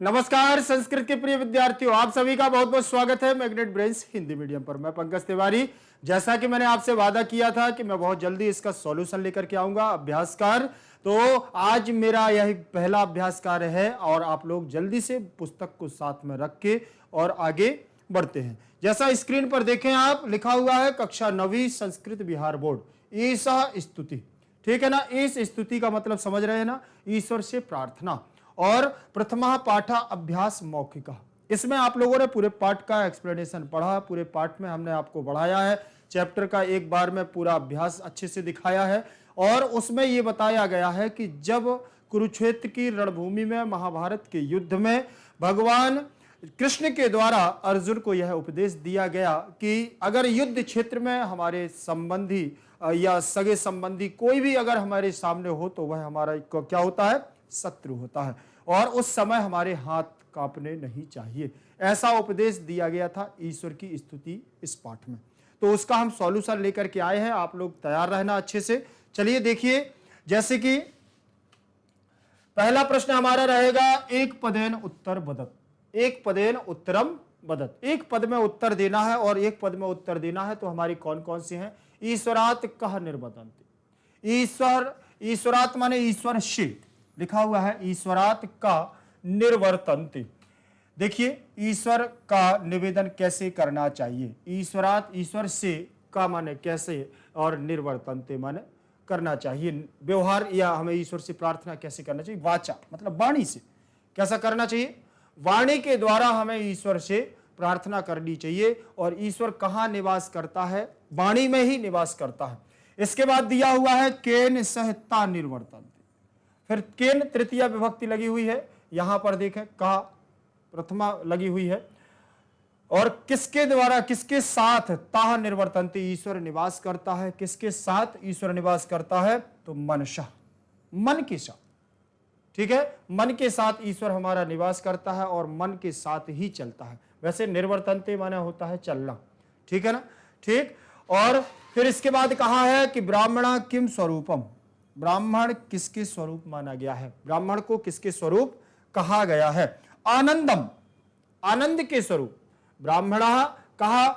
नमस्कार संस्कृत के प्रिय विद्यार्थियों, आप सभी का बहुत बहुत स्वागत है मैग्नेट ब्रेन्स हिंदी मीडियम पर। मैं पंकज तिवारी। जैसा कि मैंने आपसे वादा किया था कि मैं बहुत जल्दी इसका सॉल्यूशन लेकर के आऊंगा, अभ्यासकार। तो आज मेरा यही पहला अभ्यास कार्य है और आप लोग जल्दी से पुस्तक को साथ में रख के और आगे बढ़ते हैं। जैसा स्क्रीन पर देखें आप, लिखा हुआ है कक्षा 9वीं संस्कृत बिहार बोर्ड, ईसा स्तुति। ठीक है ना। इस स्तुति का मतलब समझ रहे हैं ना, ईश्वर से प्रार्थना। और प्रथमा पाठा अभ्यास मौखिका, इसमें आप लोगों ने पूरे पाठ का एक्सप्लेनेशन पढ़ा। पूरे पाठ में हमने आपको बढ़ाया है, चैप्टर का एक बार में पूरा अभ्यास अच्छे से दिखाया है। और उसमें यह बताया गया है कि जब कुरुक्षेत्र की रणभूमि में महाभारत के युद्ध में भगवान कृष्ण के द्वारा अर्जुन को यह उपदेश दिया गया कि अगर युद्ध क्षेत्र में हमारे संबंधी या सगे संबंधी कोई भी अगर हमारे सामने हो तो वह हमारा क्या होता है, शत्रु होता है। और उस समय हमारे हाथ कांपने नहीं चाहिए, ऐसा उपदेश दिया गया था ईश्वर की स्तुति इस पाठ में। तो उसका हम सॉल्यूशन लेकर के आए हैं, आप लोग तैयार रहना अच्छे से। चलिए देखिए, जैसे कि पहला प्रश्न हमारा रहेगा, एक पदेन उत्तर बदत। एक पदेन उत्तरम बदत, एक पद में उत्तर देना है और एक पद में उत्तर देना है। तो हमारी कौन कौन सी हैं? ईश्वरात कह निर्वर्तन्ते। ईश्वरात माने ईश्वर से, लिखा हुआ है ईश्वरात का निर्वर्तन्ते। देखिए ईश्वर का निवेदन कैसे करना चाहिए। ईश्वरात ईश्वर से का माने कैसे और निर्वर्तन्ते माने करना चाहिए। व्यवहार या हमें ईश्वर से प्रार्थना कैसे करना चाहिए? वाचा मतलब वाणी से। कैसा करना चाहिए? वाणी के द्वारा हमें ईश्वर से प्रार्थना करनी चाहिए। और ईश्वर कहाँ निवास करता है? वाणी में ही निवास करता है। इसके बाद दिया हुआ है केन सहता निर्वर्तन्ते। फिर केन तृतीया विभक्ति लगी हुई है, यहां पर देखें का प्रथमा लगी हुई है। और किसके द्वारा, किसके साथ? ताह निर्वर्तन्ते, ईश्वर निवास करता है। किसके साथ ईश्वर निवास करता है? तो मनशा, मन के साथ। ठीक है, मन के साथ ईश्वर हमारा निवास करता है और मन के साथ ही चलता है। वैसे निर्वर्तन्ते माने होता है चलना। ठीक है ना। ठीक। और फिर इसके बाद कहा है कि ब्राह्मणा किम स्वरूपम, ब्राह्मण किसके स्वरूप माना गया है? ब्राह्मण को किसके स्वरूप कहा गया है? आनंदम, आनंद के स्वरूप। ब्राह्मणः कहा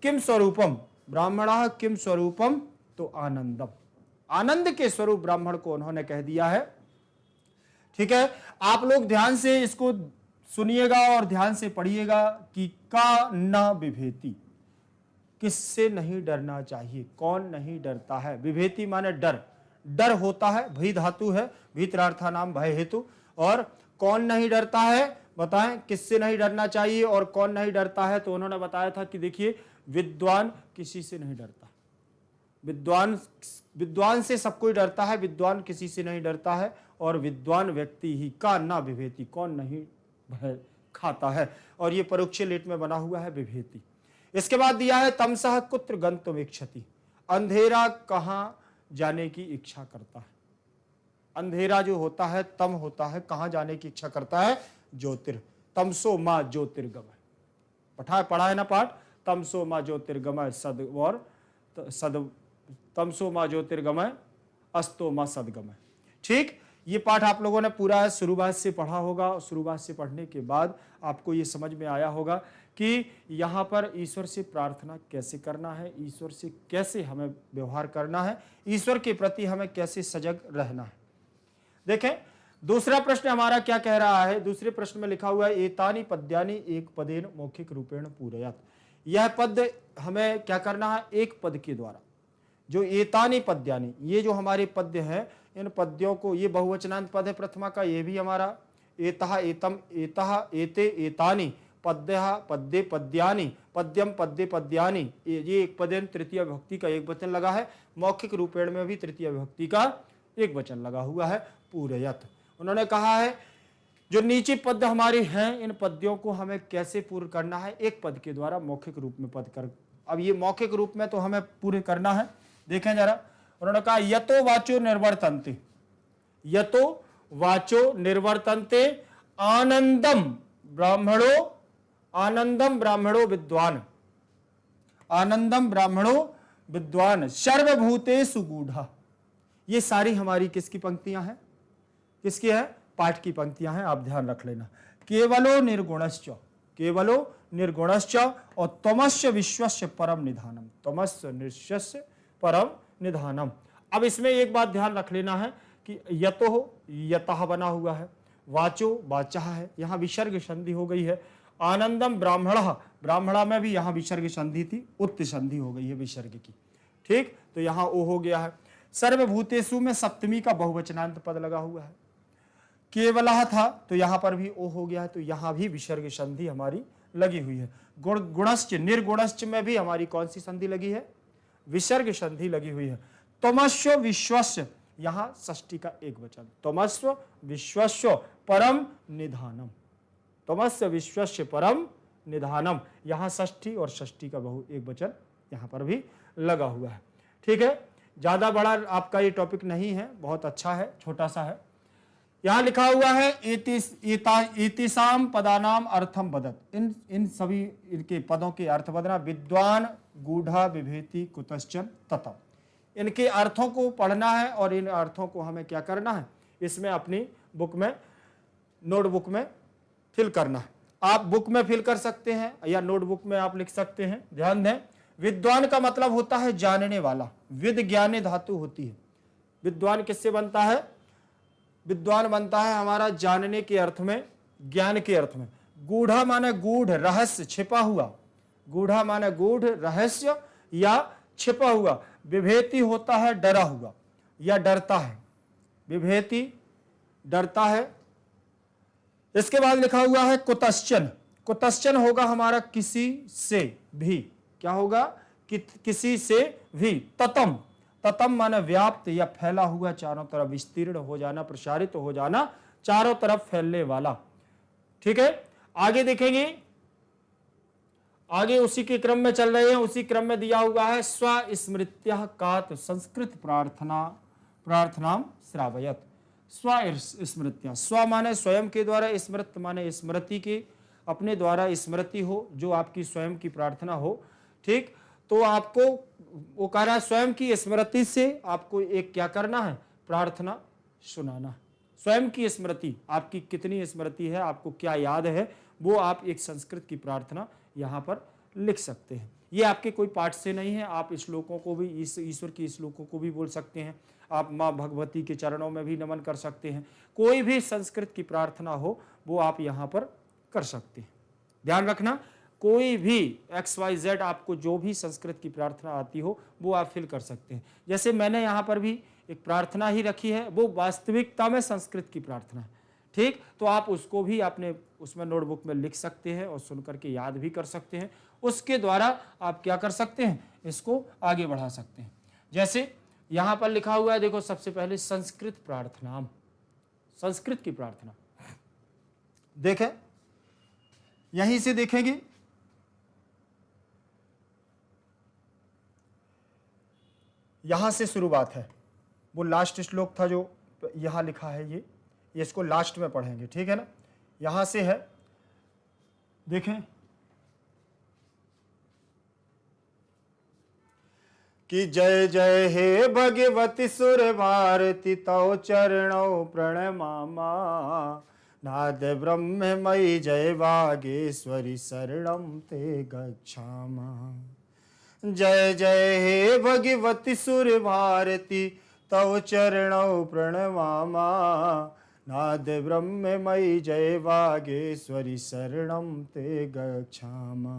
किम स्वरूपम, ब्राह्मणः किम स्वरूपम, तो आनंदम, आनंद के स्वरूप ब्राह्मण को उन्होंने कह दिया है। ठीक है, आप लोग ध्यान से इसको सुनिएगा और ध्यान से पढ़िएगा कि का न विभेति, किससे नहीं डरना चाहिए? कौन नहीं डरता है? विभेति माने डर, डर होता है, भय धातु है, भीतरार्था नाम भय हेतु। और कौन नहीं डरता है? बताएं किससे नहीं डरना चाहिए और कौन नहीं डरता है? तो उन्होंने बताया था कि देखिए विद्वान किसी से नहीं डरता, विद्वान से सब कोई डरता है, विद्वान किसी से नहीं डरता है। और विद्वान व्यक्ति ही का ना विभेति, कौन नहीं भय खाता है। और ये परोक्ष लेट में बना हुआ है विभेति। इसके बाद दिया है तमसः कुत्र गन्तुम इच्छति, अंधेरा कहां जाने की इच्छा करता है। अंधेरा जो होता है, तम होता है, कहां जाने की इच्छा करता है? ज्योतिर, तमसो मा ज्योतिर्गमय। पढ़ा है ना पाठ, तमसो मा ज्योतिर्गमय सद और सद, तमसो मा ज्योतिर्गमय अस्तो मा सदगमय। ठीक, ये पाठ आप लोगों ने पूरा शुरुआत से पढ़ा होगा। शुरुआत से पढ़ने के बाद आपको ये समझ में आया होगा कि यहाँ पर ईश्वर से प्रार्थना कैसे करना है, ईश्वर से कैसे हमें व्यवहार करना है, ईश्वर के प्रति हमें कैसे सजग रहना है। देखें दूसरा प्रश्न हमारा क्या कह रहा है। दूसरे प्रश्न में लिखा हुआ है एतानि पद्यानि एक पदेन मौखिक रूपेण पूरयत। यह पद हमें क्या करना है? एक पद के द्वारा। जो एतानि पद्यानि, ये जो हमारे पद्य हैं, इन पद्यों को, ये बहुवचनांत पद है प्रथमा का, ये भी हमारा एतः एतम एतः एते एतानि पद्यः पद्ये पद्यानि पद्यम पद्ये पद्यानि। ये एक पदेन तृतीय विभक्ति का एक वचन लगा है। मौखिक रूपेण में भी तृतीय विभक्ति का एक वचन लगा हुआ है, पूरयत। उन्होंने कहा है जो नीचे पद हमारे हैं, इन पद्यों को हमें कैसे पूर्ण करना है? एक पद के द्वारा मौखिक रूप में पद कर। अब ये मौखिक रूप में तो हमें पूरे करना है। देखें जरा, उन्होंने कहा यतो वाचो निर्वर्तन्ते, यतो वाचो निर्वर्तन्ते आनंदम ब्राह्मणो, आनंदम ब्राह्मणो विद्वान, आनंदम ब्राह्मणो विद्वान सर्वभूतेषु गूढ़ा। ये सारी हमारी किसकी पंक्तियां हैं? किसकी है? पाठ की पंक्तियां हैं, आप ध्यान रख लेना। केवलो निर्गुणश्च, केवलो निर्गुणश्च और तमस्य विश्वस्य परम निधानम, तमस्य विश्वस्य परम निधानम। अब इसमें एक बात ध्यान रख लेना है कि यतो यतः बना हुआ है, वाचो वाचः है, यहाँ विसर्ग संधि हो गई है। आनंदम ब्राह्मणः, ब्राह्मणा में भी यहाँ विसर्ग संधि थी, उत्त संधि हो गई है विसर्ग की, ठीक, तो यहाँ ओ हो गया है। सर्वभूतेषु में सप्तमी का बहुवचनांत पद लगा हुआ है। केवलः था तो यहाँ पर भी ओ हो गया है, तो यहाँ भी विसर्ग संधि हमारी लगी हुई है। गुणश्च निर्गुणश्च में भी हमारी कौन सी संधि लगी है? विसर्ग संधि लगी हुई है। तमस्व विश्वस्य, यहाँ षष्ठी का एक वचन, तमस्व विश्वस्य परम निधानम, तमस्य विश्वस्य परम निधानम, यहाँ षष्ठी और षष्ठी का बहु एक वचन यहाँ पर भी लगा हुआ है। ठीक है, ज्यादा बड़ा आपका ये टॉपिक नहीं है, बहुत अच्छा है, छोटा सा है। यहाँ लिखा हुआ है इतिसाम पदानाम अर्थम बदत, इन सभी इनके पदों के अर्थ बदना। विद्वान गूढ़ा विभेति कुतश्चन ततम, इनके अर्थों को पढ़ना है और इन अर्थों को हमें क्या करना है, इसमें अपनी बुक में, नोटबुक में फिल करना है। आप बुक में फिल कर सकते हैं या नोटबुक में आप लिख सकते हैं। ध्यान दें, विद्वान का मतलब होता है जानने वाला, विद ज्ञाने धातु होती है। विद्वान किससे बनता है? विद्वान बनता है हमारा जानने के अर्थ में, ज्ञान के अर्थ में। गूढ़ा माने गूढ़, रहस्य, छिपा हुआ, गूढ़ा माने गूढ़, रहस्य या छिपा हुआ। विभेति होता है डरा हुआ या डरता है, विभेति डरता है। इसके बाद लिखा हुआ है कुतश्चन, कुतश्चन होगा हमारा किसी से भी, क्या होगा कि किसी से भी। ततम, ततम माने व्याप्त या फैला हुआ, चारों तरफ विस्तीर्ण हो जाना, प्रसारित हो जाना, चारों तरफ फैलने वाला। ठीक है, आगे देखेंगे, आगे उसी के क्रम में चल रहे हैं, उसी क्रम में दिया हुआ है स्वस्मृत्या कात संस्कृत प्रार्थना श्रावयत। स्वस्मृत्या, स्व माने स्वयं के द्वारा, स्मृत माने स्मृति के, अपने द्वारा स्मृति हो, जो आपकी स्वयं की प्रार्थना हो। ठीक, तो आपको वो कह रहा है स्वयं की स्मृति से आपको एक क्या करना है, प्रार्थना सुनाना। स्वयं की स्मृति, आपकी कितनी स्मृति है, आपको क्या याद है, वो आप एक संस्कृत की प्रार्थना यहाँ पर लिख सकते हैं। ये आपके कोई पाठ से नहीं है, आप श्लोकों को भी, इस ईश्वर की श्लोकों को भी बोल सकते हैं। आप माँ भगवती के चरणों में भी नमन कर सकते हैं। कोई भी संस्कृत की प्रार्थना हो वो आप यहाँ पर कर सकते हैं। ध्यान रखना, कोई भी XYZ आपको जो भी संस्कृत की प्रार्थना आती हो वो आप फिल कर सकते हैं। जैसे मैंने यहाँ पर भी एक प्रार्थना ही रखी है, वो वास्तविकता में संस्कृत की प्रार्थना है। ठीक, तो आप उसको भी आपने उसमें नोटबुक में लिख सकते हैं और सुन करके याद भी कर सकते हैं। उसके द्वारा आप क्या कर सकते हैं, इसको आगे बढ़ा सकते हैं। जैसे यहाँ पर लिखा हुआ है, देखो, सबसे पहले संस्कृत प्रार्थना, संस्कृत की प्रार्थना देखें, यहीं से देखेंगे, यहां से शुरुआत है। वो लास्ट श्लोक था जो यहां लिखा है, ये इसको लास्ट में पढ़ेंगे, ठीक है ना। यहां से है, देखें कि जय जय हे भगवती सुर भारती तव चरणौ प्रणमामा, नाद ब्रह्ममयी जय वागेश्वरी शरणं ते गच्छामा। जय जय हे भगवती सुर भारती तव चरणौ प्रणमामा, नाद ब्रह्ममयी जय वागेश्वरी शरणं ते गच्छामा,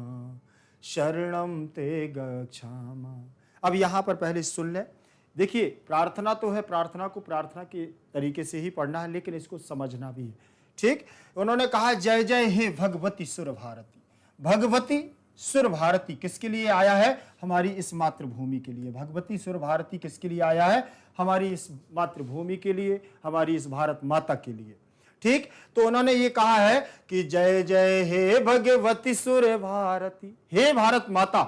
शरणं ते गच्छामा। अब यहाँ पर पहले सुन लें। देखिए, प्रार्थना तो है, प्रार्थना को प्रार्थना के तरीके से ही पढ़ना है, लेकिन इसको समझना भी है। ठीक, उन्होंने कहा जय जय हे भगवती सुर भारती। भगवती सुर भारती किसके लिए आया है? हमारी इस मातृभूमि के लिए। भगवती सुर भारती किसके लिए आया है? हमारी इस मातृभूमि के लिए, हमारी इस भारत माता के लिए। ठीक, तो उन्होंने ये कहा है कि जय जय हे भगवती सुर भारती, हे भारत माता,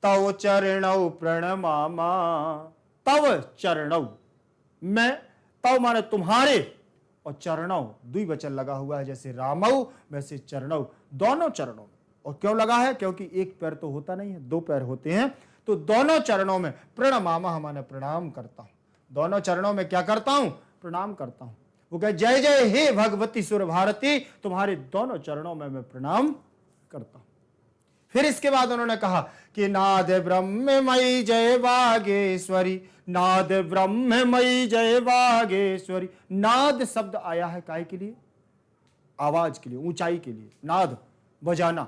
तव चरणौ प्रणमामा। तव चरणौ, मैं, तव माने तुम्हारे, और चरणौ द्विवचन लगा हुआ है, जैसे रामौ वैसे चरणौ, दोनों चरणों में। और क्यों लगा है? क्योंकि एक पैर तो होता नहीं है, दो पैर होते हैं, तो दोनों चरणों में प्रणमामा, माने प्रणाम करता हूं। दोनों चरणों में क्या करता हूं? प्रणाम करता हूं। वो कहे जय जय हे भगवती सुर भारती, तुम्हारे दोनों चरणों में मैं प्रणाम करता हूं। फिर इसके बाद उन्होंने कहा कि नाद ब्रह्ममयी जय वागेश्वरी, नाद ब्रह्ममयी जय वागेश्वरी। नाद शब्द आया है काहे के लिए? आवाज के लिए, ऊंचाई के लिए। नाद बजाना,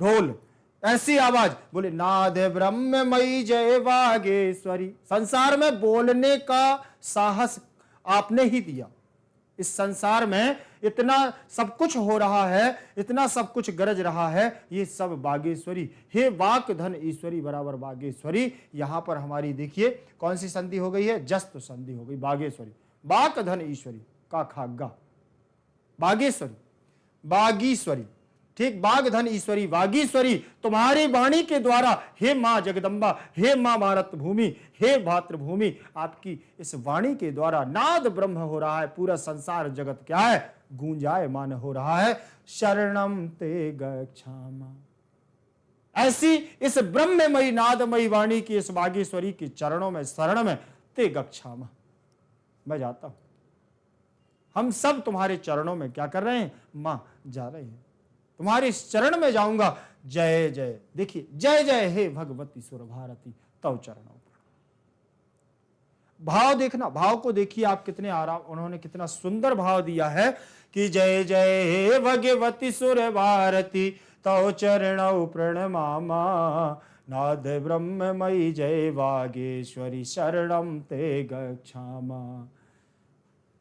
ढोल, ऐसी आवाज। बोले नाद ब्रह्ममयी जय वागेश्वरी। संसार में बोलने का साहस आपने ही दिया। इस संसार में इतना सब कुछ हो रहा है, इतना सब कुछ गरज रहा है, ये सब बागेश्वरी। हे वाक धन ईश्वरी बराबर बागेश्वरी। यहां पर हमारी देखिए कौन सी संधि हो गई है? जस्त संधि हो गई, बागेश्वरी। वाक धन ईश्वरी का खागा, बागेश्वरी, बागीश्वरी। ठीक, बाग धन ईश्वरी, वागीश्वरी। तुम्हारी वाणी के द्वारा हे मां जगदम्बा, हे मां भारत भूमि, हे भातृभूमि, आपकी इस वाणी के द्वारा नाद ब्रह्म हो रहा है। पूरा संसार जगत क्या है? गूंजायमान हो रहा है। शरणम ते गच्छामा। ऐसी इस ब्रह्ममयी नादमयी वाणी की इस बागेश्वरी के चरणों में, शरण में, ते गच्छामा, मैं जाता हूं। हम सब तुम्हारे चरणों में क्या कर रहे हैं? मां जा रहे हैं, तुम्हारे इस चरण में जाऊंगा। जय जय, देखिए जय जय हे भगवती सुर भारती, तव चरणों पर। भाव देखना, भाव को देखिए आप कितने आराम, उन्होंने कितना सुंदर भाव दिया है कि जय जय हे भगवती सुर भारती, तव चरणौ प्रणमामा, नाद ब्रह्ममयी जय वागेश्वरी, शरणम ते गच्छामा।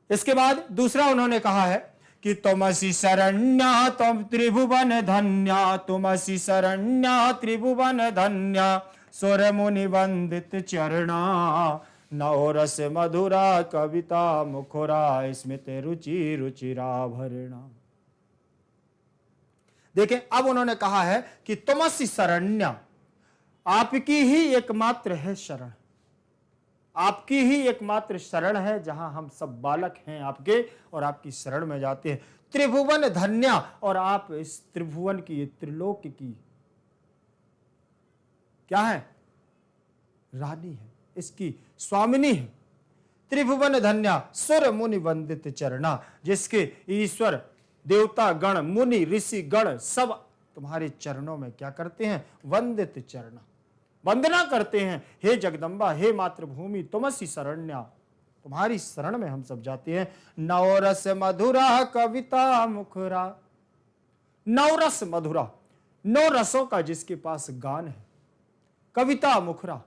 इसके बाद दूसरा उन्होंने कहा है कि तुमसि शरण्या तुम त्रिभुवन धन्या, तुमसि शरण्या त्रिभुवन धन्या, सुर मुनि वंदित चरणा, नवरस मधुरा कविता मुखुरा, स्मित रुचि रुचिराभरणा। देखें, अब उन्होंने कहा है कि तुमसि शरण्या, आपकी ही एकमात्र है शरण, आपकी ही एकमात्र शरण है। जहां हम सब बालक हैं आपके और आपकी शरण में जाते हैं। त्रिभुवन धन्या, और आप इस त्रिभुवन की, त्रिलोक की क्या है? रानी है, इसकी स्वामिनी है। त्रिभुवन धन्या सुर मुनि वंदित चरणा, जिसके ईश्वर देवता गण, मुनि ऋषि गण सब तुम्हारे चरणों में क्या करते हैं? वंदित चरणा, वंदना करते हैं। हे जगदम्बा, हे मातृभूमि, तुमसि शरण्या, तुम्हारी शरण में हम सब जाते हैं। नवरस मधुरा कविता मुखरा, नवरस मधुरा, नौ रसों का जिसके पास गान है। कविता मुखरा,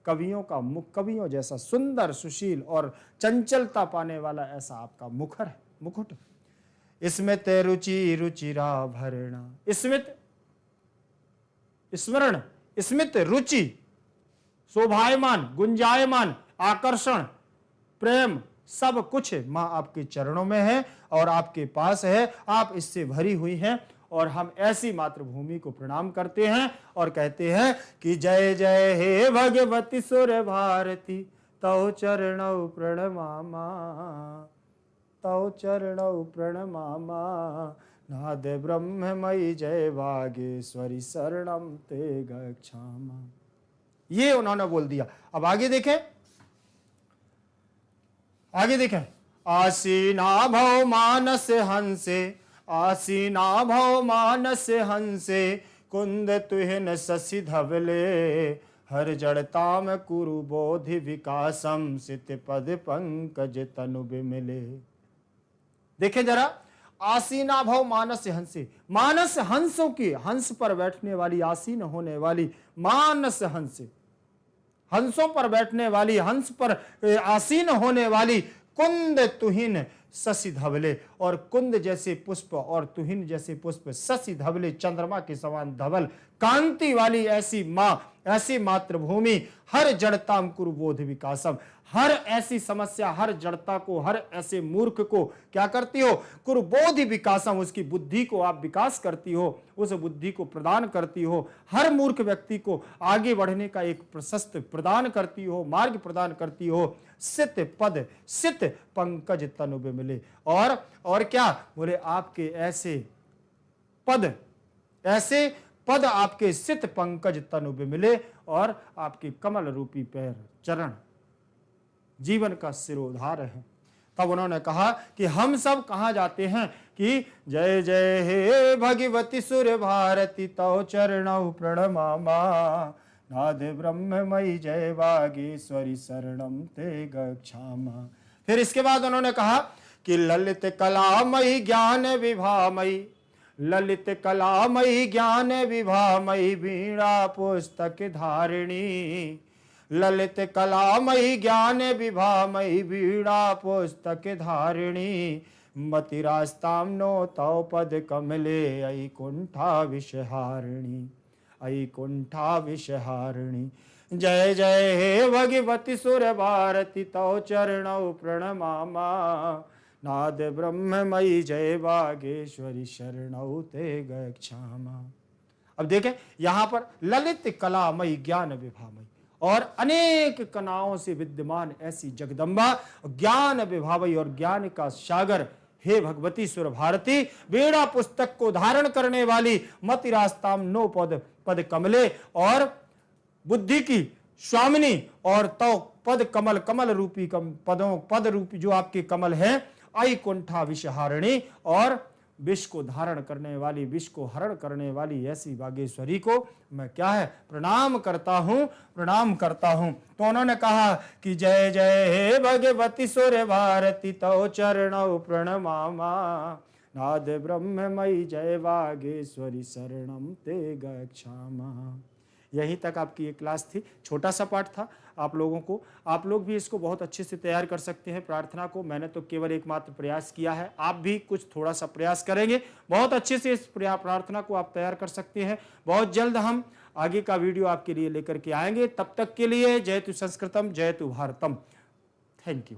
कवियों का मुख, कवियों जैसा सुंदर सुशील और चंचलता पाने वाला ऐसा आपका मुखर है, मुकुट। स्मित रुचि रुचिराभरणा, स्मित स्मरण, स्मित रुचि, शोभायमान, गुंजायमान, आकर्षण, प्रेम, सब कुछ मां आपके चरणों में है और आपके पास है। आप इससे भरी हुई हैं और हम ऐसी मातृभूमि को प्रणाम करते हैं और कहते हैं कि जय जय हे भगवती सुर भारती, तव चरणौ प्रणमामा, तव चरणौ प्रणमामा, नाद ब्रह्ममयी जय वागेश्वरी, शरणम ते गच्छामा। ये उन्होंने बोल दिया। अब आगे देखें, आगे देखें। आसीना भव मानस हंसे, आसीना भव मानस हंसे, कुंद तुहिन शशि धवले, हर जड़ताम कुरु बोधि विकासम, सित पद पंकज तनु बिमिले। देखें जरा, आसीना भव मानस हंसे, मानस हंसों की, हंस पर बैठने वाली, आसीन होने वाली, मानस हंसे, हंसों पर बैठने वाली, हंस पर आसीन होने वाली, कुंद तुहिन शशि धवले, और कुंद जैसे पुष्प और तुहिन जैसे पुष्प, शशि धवले, चंद्रमा के समान धवल कांति वाली ऐसी मां, ऐसी मातृभूमि, हर जड़ताम कुरु बोध विकासम, हर ऐसी समस्या, हर जड़ता को, हर ऐसे मूर्ख को क्या करती हो? कुरु बोध विकासम, उसकी बुद्धि को आप विकास करती हो, उस बुद्धि को प्रदान करती हो। हर मूर्ख व्यक्ति को आगे बढ़ने का एक प्रशस्त प्रदान करती हो, मार्ग प्रदान करती हो। सित पद, सित पंकज तनु बिमिले, और क्या बोले? आपके ऐसे पद, ऐसे पद आपके सित पंकज तनु बिमिले, और आपके कमल रूपी पैर, चरण जीवन का सिरोधार है। तब उन्होंने कहा कि हम सब कहाँ जाते हैं कि जय जय हे भगवती सुर भारती तव चरणौ प्रणमामा, नाद ब्रह्ममयी जय वागीश्वरी शरणम ते गच्छामा। फिर इसके बाद उन्होंने कहा कि ललित कलामयी ज्ञान विभामयी, ललित कलामयी ज्ञान विभामयी वीणा पुस्तक धारिणी, ललित कलामयी ज्ञान विभामयी वीणा पुस्तक धारिणी, मतिरास्तां नो तव पद कमले अयि कुंठा विषहारिणी, अयि कुंठा विषहारिणी। जय जय हे भगवती सुर भारती तव चरणौ प्रणमामा, नाद ब्रह्ममयी जय वागेश्वरी शरणौ ते गच्छामा। अब देखें यहां पर ललित कलामयी ज्ञान विभामयी और अनेक कलाओं से विद्यमान ऐसी जगदम्बा, ज्ञान विभावई और ज्ञान का सागर हे भगवती सुर भारती, वीणा पुस्तक को धारण करने वाली, मतिरास्ताम नो पद कमले और बुद्धि की स्वामिनी, और तो पद कमल, कमल रूपी पदों, पद रूपी जो आपके कमल है, आई कुंठा विषहारिणी, और विष को धारण करने वाली, विष को हरण करने वाली ऐसी बागेश्वरी को मैं क्या है प्रणाम करता हूं, प्रणाम करता हूं। तो उन्होंने कहा कि जय जय हे भगवती सुर भारती तव चरणौ प्रणमामा, नाद ब्रह्ममयी जय वागेश्वरी शरणम ते गच्छामा। यहीं तक आपकी ये क्लास थी, छोटा सा पाठ था आप लोगों को। आप लोग भी इसको बहुत अच्छे से तैयार कर सकते हैं प्रार्थना को। मैंने तो केवल एकमात्र प्रयास किया है, आप भी कुछ थोड़ा सा प्रयास करेंगे, बहुत अच्छे से इस प्रार्थना को आप तैयार कर सकते हैं। बहुत जल्द हम आगे का वीडियो आपके लिए लेकर के आएंगे। तब तक के लिए जय तु संस्कृतम, जय तु भारतम। Thank you.